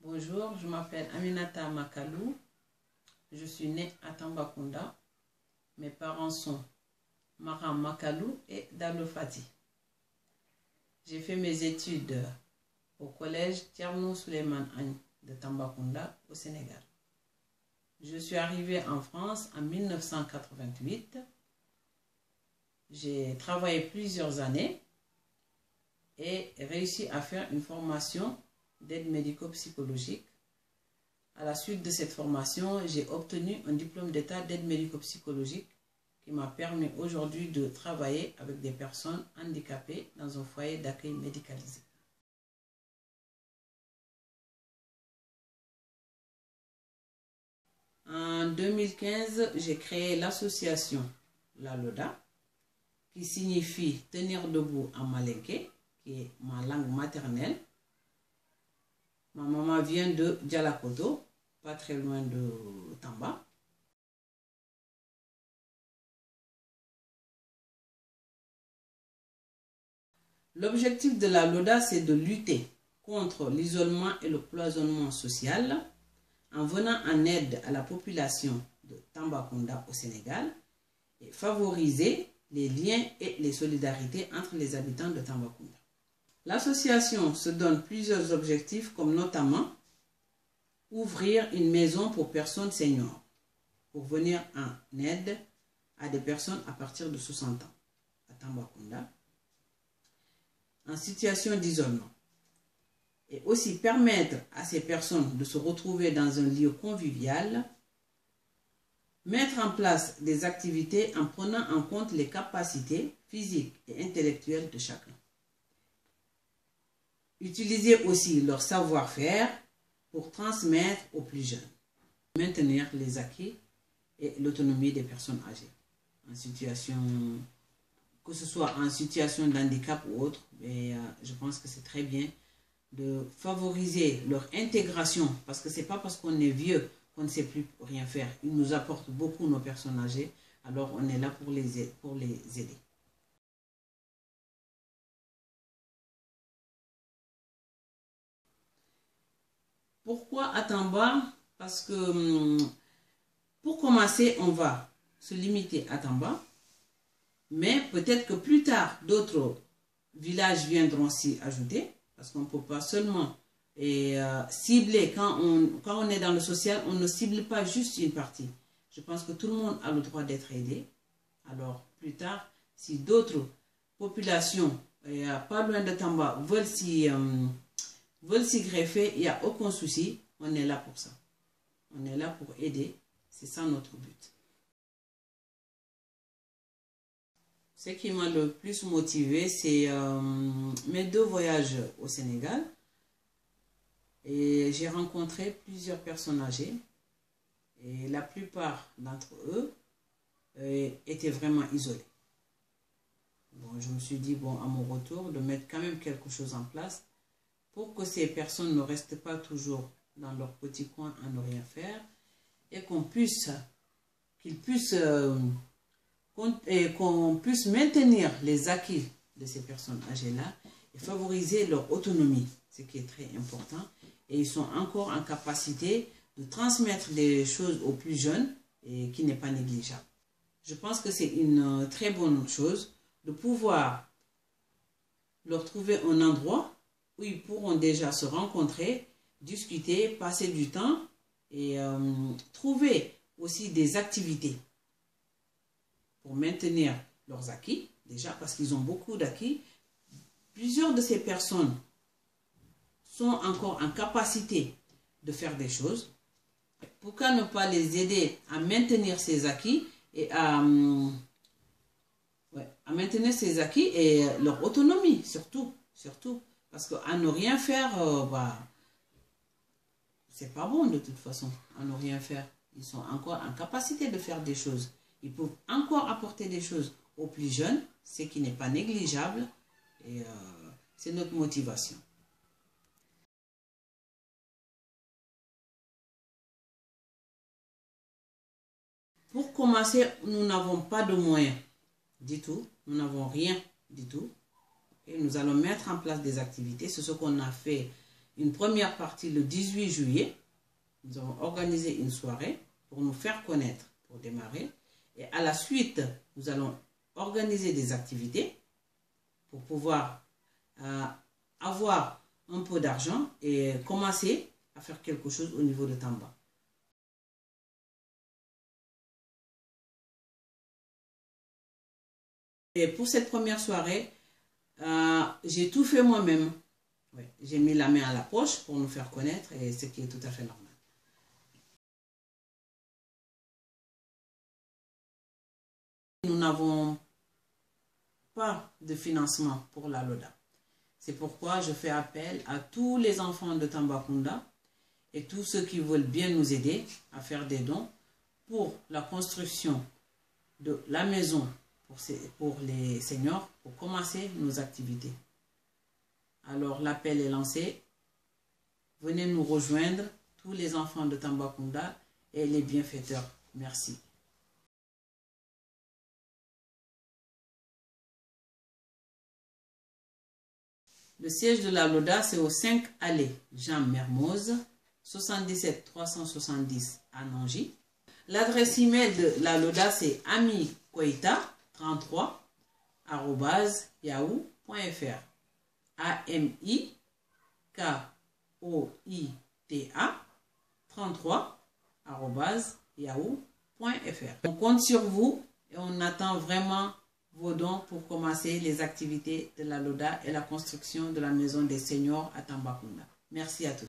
Bonjour, je m'appelle Aminata Makalou. Je suis née à Tambacounda. Mes parents sont Maram Makalou et Dalo Fati. J'ai fait mes études au collège Thierno Souleymane Agne de Tambacounda au Sénégal. Je suis arrivée en France en 1988. J'ai travaillé plusieurs années et réussi à faire une formation d'aide médico-psychologique. À la suite de cette formation, j'ai obtenu un diplôme d'état d'aide médico-psychologique qui m'a permis aujourd'hui de travailler avec des personnes handicapées dans un foyer d'accueil médicalisé. En 2015, j'ai créé l'association La Loda, qui signifie tenir debout en malinké, qui est ma langue maternelle. Ma maman vient de Dialakoto, pas très loin de Tamba. L'objectif de la Loda, c'est de lutter contre l'isolement et le cloisonnement social en venant en aide à la population de Tambacounda au Sénégal et favoriser les liens et les solidarités entre les habitants de Tambacounda. L'association se donne plusieurs objectifs comme notamment ouvrir une maison pour personnes seniors pour venir en aide à des personnes à partir de 60 ans à Tambacounda en situation d'isolement et aussi permettre à ces personnes de se retrouver dans un lieu convivial, mettre en place des activités en prenant en compte les capacités physiques et intellectuelles de chacun. Utiliser aussi leur savoir-faire pour transmettre aux plus jeunes. Maintenir les acquis et l'autonomie des personnes âgées, en situation, que ce soit en situation de handicap ou autre, mais je pense que c'est très bien de favoriser leur intégration, parce que ce n'est pas parce qu'on est vieux qu'on ne sait plus rien faire. Ils nous apportent beaucoup, nos personnes âgées, alors on est là pour les aider. Pourquoi à Tamba? Parce que pour commencer, on va se limiter à Tamba, mais peut-être que plus tard, d'autres villages viendront s'y ajouter, parce qu'on ne peut pas seulement cibler, quand on est dans le social, on ne cible pas juste une partie. Je pense que tout le monde a le droit d'être aidé. Alors plus tard, si d'autres populations, pas loin de Tamba, veulent s'y greffer, il n'y a aucun souci, on est là pour ça. On est là pour aider, c'est ça notre but. Ce qui m'a le plus motivé, c'est mes 2 voyages au Sénégal. Et j'ai rencontré plusieurs personnes âgées. Et la plupart d'entre eux étaient vraiment isolés. Bon, je me suis dit, bon, à mon retour, de mettre quand même quelque chose en place pour que ces personnes ne restent pas toujours dans leur petit coin à ne rien faire et qu'on puisse maintenir les acquis de ces personnes âgées-là et favoriser leur autonomie, ce qui est très important. Et ils sont encore en capacité de transmettre des choses aux plus jeunes et qui n'est pas négligeable. Je pense que c'est une très bonne chose de pouvoir leur trouver un endroit où ils pourront déjà se rencontrer, discuter, passer du temps et trouver aussi des activités pour maintenir leurs acquis, déjà parce qu'ils ont beaucoup d'acquis. Plusieurs de ces personnes sont encore en capacité de faire des choses. Pourquoi ne pas les aider à maintenir ces acquis et à maintenir ces acquis et leur autonomie, surtout. Parce qu'à ne rien faire, c'est pas bon de toute façon, à ne rien faire. Ils sont encore en capacité de faire des choses. Ils peuvent encore apporter des choses aux plus jeunes, ce qui n'est pas négligeable. Et c'est notre motivation. Pour commencer, nous n'avons pas de moyens du tout. Nous n'avons rien du tout. Et nous allons mettre en place des activités. C'est ce qu'on a fait une première partie le 18 juillet. Nous avons organisé une soirée pour nous faire connaître, pour démarrer. Et à la suite, nous allons organiser des activités pour pouvoir avoir un peu d'argent et commencer à faire quelque chose au niveau de Tamba. Et pour cette première soirée, j'ai tout fait moi-même. Ouais, j'ai mis la main à la poche pour nous faire connaître, et ce qui est tout à fait normal. Nous n'avons pas de financement pour la LODA. C'est pourquoi je fais appel à tous les enfants de Tambacounda et tous ceux qui veulent bien nous aider à faire des dons pour la construction de la maison pour les seniors, pour commencer nos activités. Alors l'appel est lancé. Venez nous rejoindre, tous les enfants de Tambacounda et les bienfaiteurs. Merci. Le siège de la LODA, c'est au 5 allée Jean Mermoz, 77 370 à Nangy. L'adresse email de la LODA, c'est amikoita33@yahoo.fr. AMIKOITA33@yahoo.fr. On compte sur vous et on attend vraiment vos dons pour commencer les activités de la LODA et la construction de la maison des seniors à Tambacounda. Merci à tous.